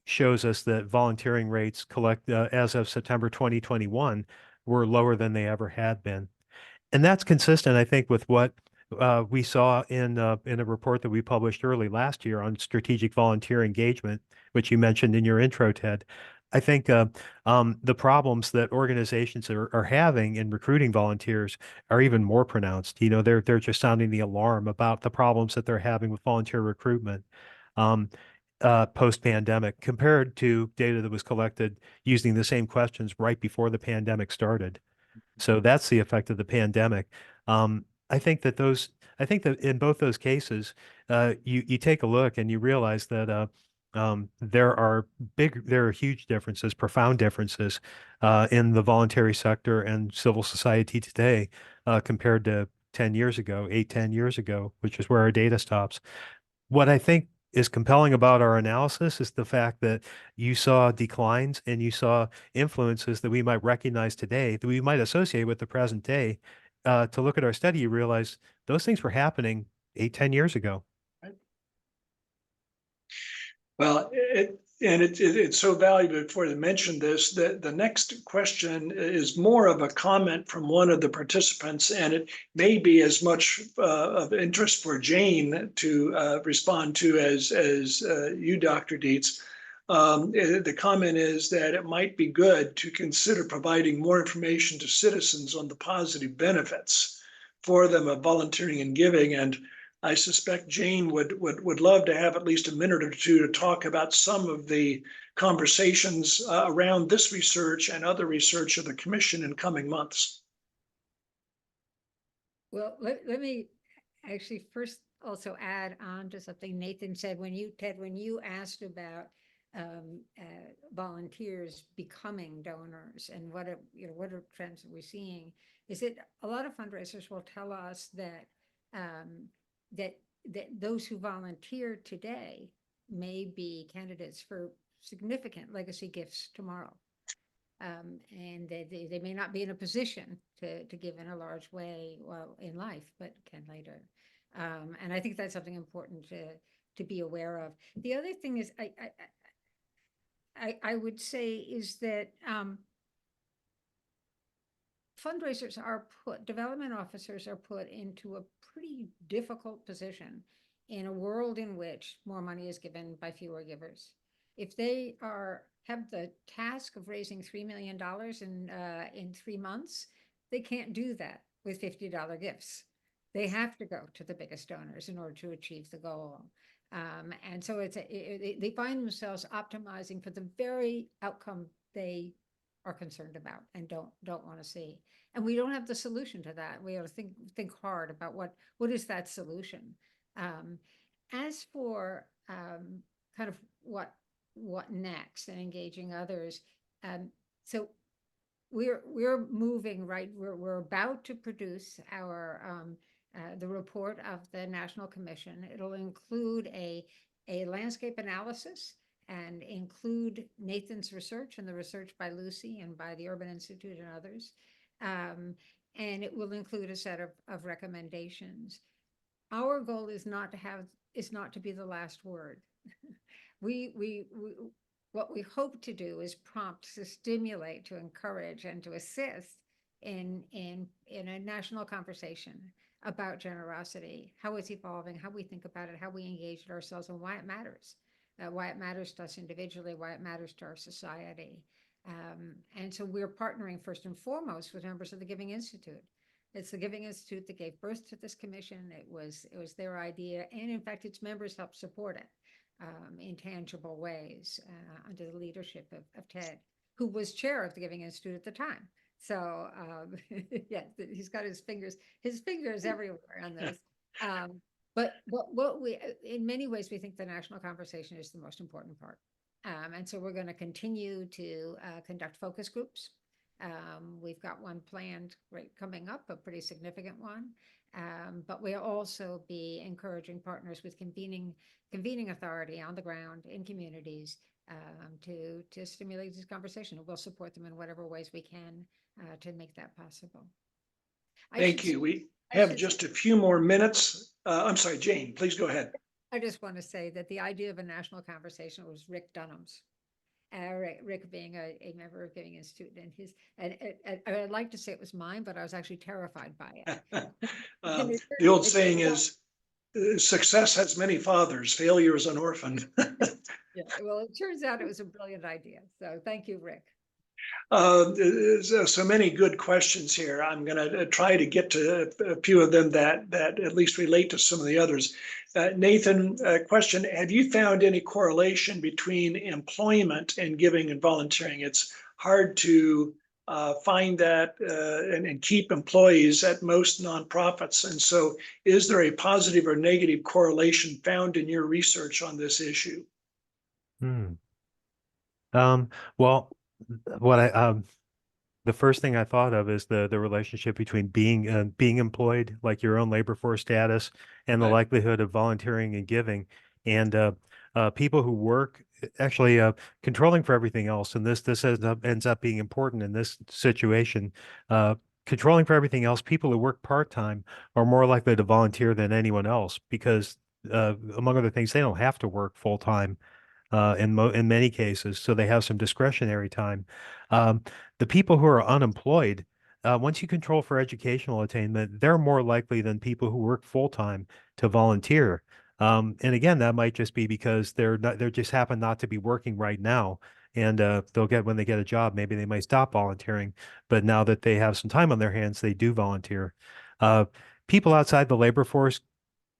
C: shows us that volunteering rates as of September 2021 were lower than they ever had been. And that's consistent, I think, with what we saw in a report that we published early last year on strategic volunteer engagement, which you mentioned in your intro, Ted. I think the problems that organizations are having in recruiting volunteers are even more pronounced. They're just sounding the alarm about the problems that they're having with volunteer recruitment. Post-pandemic compared to data that was collected using the same questions right before the pandemic started. So that's the effect of the pandemic. Um, I think that in both those cases, you take a look and you realize that there are huge differences, profound differences in the voluntary sector and civil society today compared to 10 years ago, 8, 10 years ago, which is where our data stops. What I think is compelling about our analysis is the fact that you saw declines and you saw influences that we might recognize today, that we might associate with the present day. To look at our study, you realize those things were happening 8, 10 years ago.
A: Well, it's so valuable for you to mention this, that the next question is more of a comment from one of the participants, and it may be as much of interest for Jane to respond to as you, Dr. Dietz. The comment is that it might be good to consider providing more information to citizens on the positive benefits for them of volunteering and giving. And I suspect Jane would love to have at least a minute or two to talk about some of the conversations around this research and other research of the commission in coming months.
B: Well, let me actually first also add on to something Nathan said when you asked about volunteers becoming donors and what are trends that we're seeing, is that a lot of fundraisers will tell us that that those who volunteer today may be candidates for significant legacy gifts tomorrow. And they may not be in a position to give in a large way, well, in life, but can later. And I think that's something important to be aware of. The other thing is, I would say is that fundraisers are development officers are put into a pretty difficult position in a world in which more money is given by fewer givers. If they have the task of raising $3 million in 3 months, they can't do that with $50 gifts. They have to go to the biggest donors in order to achieve the goal. And so they find themselves optimizing for the very outcome they are concerned about and don't want to see. And we don't have the solution to that. We have to think hard about what is that solution. As for kind of what next and engaging others, so we're moving, right. We're about to produce our the report of the National Commission. It'll include a landscape analysis and include Nathan's research and the research by Lucy and by the Urban Institute and others. And it will include a set of recommendations. Our goal is not to be the last word. What we hope to do is prompt, to stimulate, to encourage, and to assist in a national conversation about generosity, how it's evolving, how we think about it, how we engage it ourselves, and why it matters to us individually, why it matters to our society. And so we're partnering first and foremost with members of the Giving Institute. It's the Giving Institute that gave birth to this commission. It was their idea, and in fact, its members helped support it in tangible ways under the leadership of Ted, who was chair of the Giving Institute at the time. So yeah, he's got his fingers everywhere on this. But what we, in many ways, we think the national conversation is the most important part. And so we're going to continue to conduct focus groups. We've got one planned coming up, a pretty significant one. But we'll also be encouraging partners with convening authority on the ground in communities to stimulate this conversation. We'll support them in whatever ways we can to make that possible.
A: Thank you. We have just a few more minutes. I'm sorry, Jane, please go ahead.
B: I just want to say that the idea of a national conversation was Rick Dunham's. Rick being a member of Giving Institute, and I'd like to say it was mine, but I was actually terrified by it.
A: The old saying is, success has many fathers, failure is an orphan.
B: Yeah, well, it turns out it was a brilliant idea. So thank you, Rick.
A: So many good questions here. I'm going to try to get to a few of them that at least relate to some of the others. Nathan, question: have you found any correlation between employment and giving and volunteering? It's hard to find that and keep employees at most nonprofits. And so, is there a positive or negative correlation found in your research on this issue?
C: Well, the first thing I thought of is the relationship between being employed, like your own labor force status, and the likelihood of volunteering and giving. And people who work actually controlling for everything else, and this ends up being important in this situation. Controlling for everything else, people who work part-time are more likely to volunteer than anyone else because, among other things, they don't have to work full-time in many cases, so they have some discretionary time. Um, the people who are unemployed, once you control for educational attainment, they're more likely than people who work full-time to volunteer. And again, that might just be because they just happen not to be working right now. And when they get a job, maybe they might stop volunteering. But now that they have some time on their hands, they do volunteer. Uh, People outside the labor force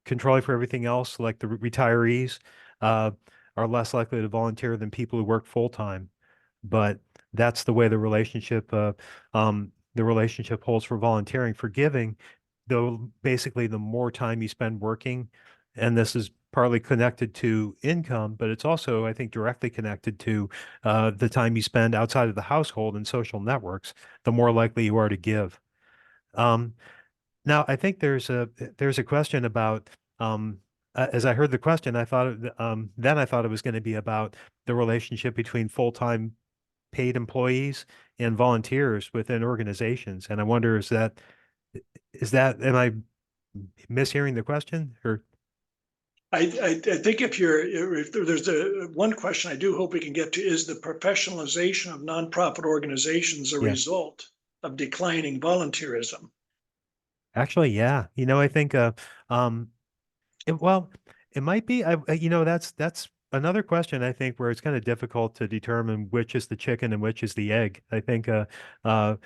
C: controlling for everything else, like the retirees, uh, are less likely to volunteer than people who work full time. But that's the way the relationship holds for volunteering. For giving, though, basically the more time you spend working, and this is partly connected to income, but it's also, I think, directly connected to the time you spend outside of the household and social networks, the more likely you are to give. Um, Now, I think there's a question about as I heard the question, then I thought it was going to be about the relationship between full-time paid employees and volunteers within organizations. And I wonder, am I mishearing the question or?
A: I think if there's one question I do hope we can get to is the professionalization of nonprofit organizations a
C: Yeah.
A: result of declining volunteerism?
C: Actually, yeah. I think um well, it might be. That's another question, I think, where it's kind of difficult to determine which is the chicken and which is the egg. I think uh many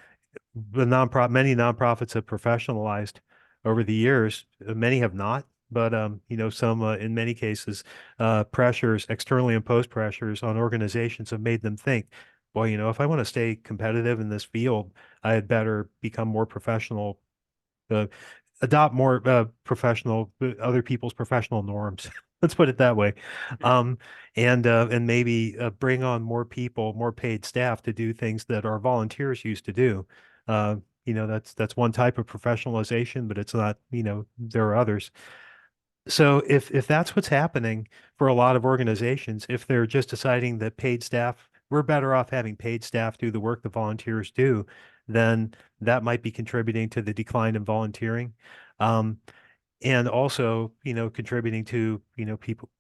C: nonprofits have professionalized over the years. Many have not, but some in many cases, externally imposed pressures on organizations have made them think, boy, if I want to stay competitive in this field, I had better become more professional, uh, adopt more other people's professional norms. Let's put it that way. Um, and maybe bring on more people, more paid staff to do things that our volunteers used to do. That's one type of professionalization, but it's not, there are others. So if that's what's happening for a lot of organizations, if they're just deciding that we're better off having paid staff do the work the volunteers do, then that might be contributing to the decline in volunteering. Um, and also, contributing to,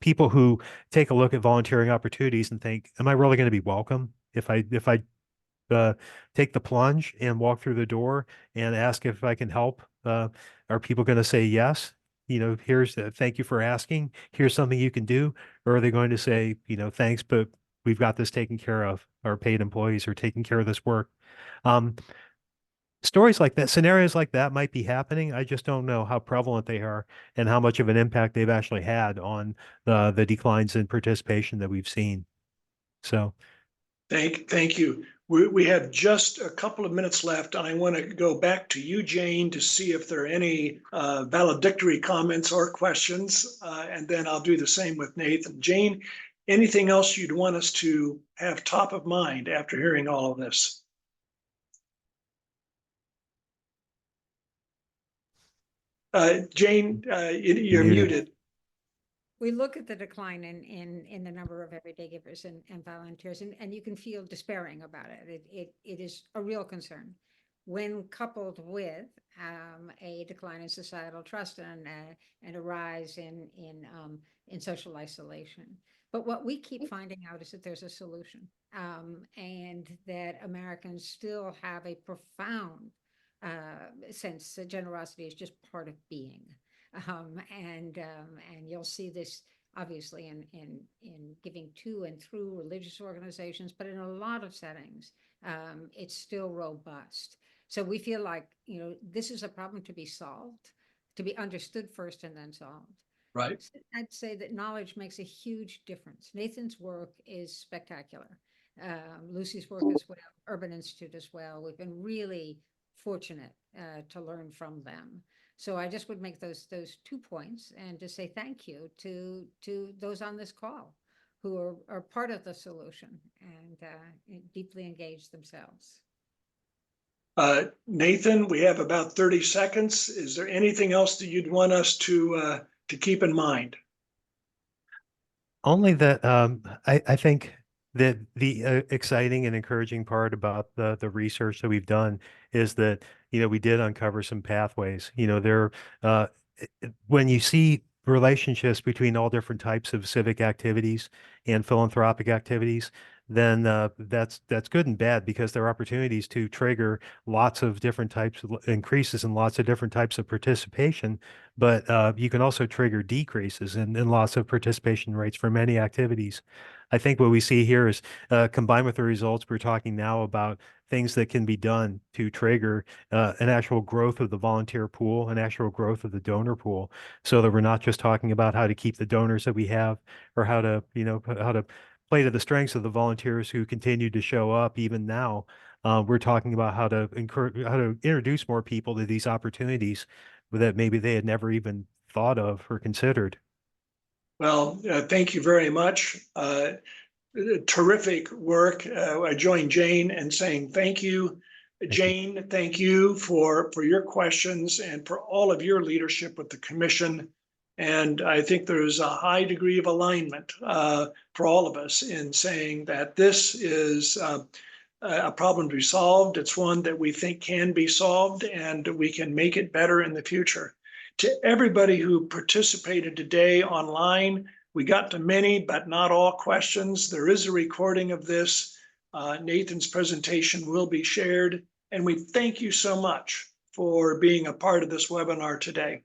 C: people who take a look at volunteering opportunities and think, am I really going to be welcome if I uh, take the plunge and walk through the door and ask if I can help? Are people going to say yes? Thank you for asking. Here's something you can do. Or are they going to say, thanks, but we've got this taken care of. Our paid employees are taking care of this work. Um, Stories like that, scenarios like that might be happening. I just don't know how prevalent they are and how much of an impact they've actually had on the declines in participation that we've seen. So.
A: Thank you. We have just a couple of minutes left, and I want to go back to you, Jane, to see if there are any valedictory comments or questions, and then I'll do the same with Nathan. Jane, anything else you'd want us to have top of mind after hearing all of this? Jane, you're muted.
B: We look at the decline in the number of everyday givers and volunteers, and you can feel despairing about it. It is a real concern when coupled with a decline in societal trust and a rise in social isolation. But what we keep finding out is that there's a solution, and that Americans still have a profound sense that generosity is just part of being. And you'll see this obviously in giving to and through religious organizations, but in a lot of settings, it's still robust. So we feel like, this is a problem to be solved, to be understood first and then solved.
A: Right.
B: I'd say that knowledge makes a huge difference. Nathan's work is spectacular. Lucy's work as well, Urban Institute as well. We've been really fortunate to learn from them. So I just would make those 2 points and to say thank you to those on this call who are part of the solution and deeply engaged themselves.
A: Nathan, we have about 30 seconds. Is there anything else that you'd want us to keep in mind?
C: Only that I think that the exciting and encouraging part about the research that we've done is that, we did uncover some pathways. Uh, when you see relationships between all different types of civic activities and philanthropic activities, then that's good and bad, because there are opportunities to trigger lots of different types of increases in lots of different types of participation. But you can also trigger decreases in loss of participation rates for many activities. I think what we see here is, combined with the results we're talking now about, things that can be done to trigger an actual growth of the volunteer pool, an actual growth of the donor pool, so that we're not just talking about how to keep the donors that we have, or how to, how to play to the strengths of the volunteers who continue to show up even now. We're talking about how to introduce more people to these opportunities that maybe they had never even thought of or considered.
A: Well, thank you very much. Terrific work. I join Jane in saying thank you.
C: Thank you.
A: Jane, thank you for your questions and for all of your leadership with the commission. And I think there's a high degree of alignment for all of us in saying that this is a problem to be solved. It's one that we think can be solved, and we can make it better in the future. To everybody who participated today online, we got to many, but not all questions. There is a recording of this. Nathan's presentation will be shared, and we thank you so much for being a part of this webinar today.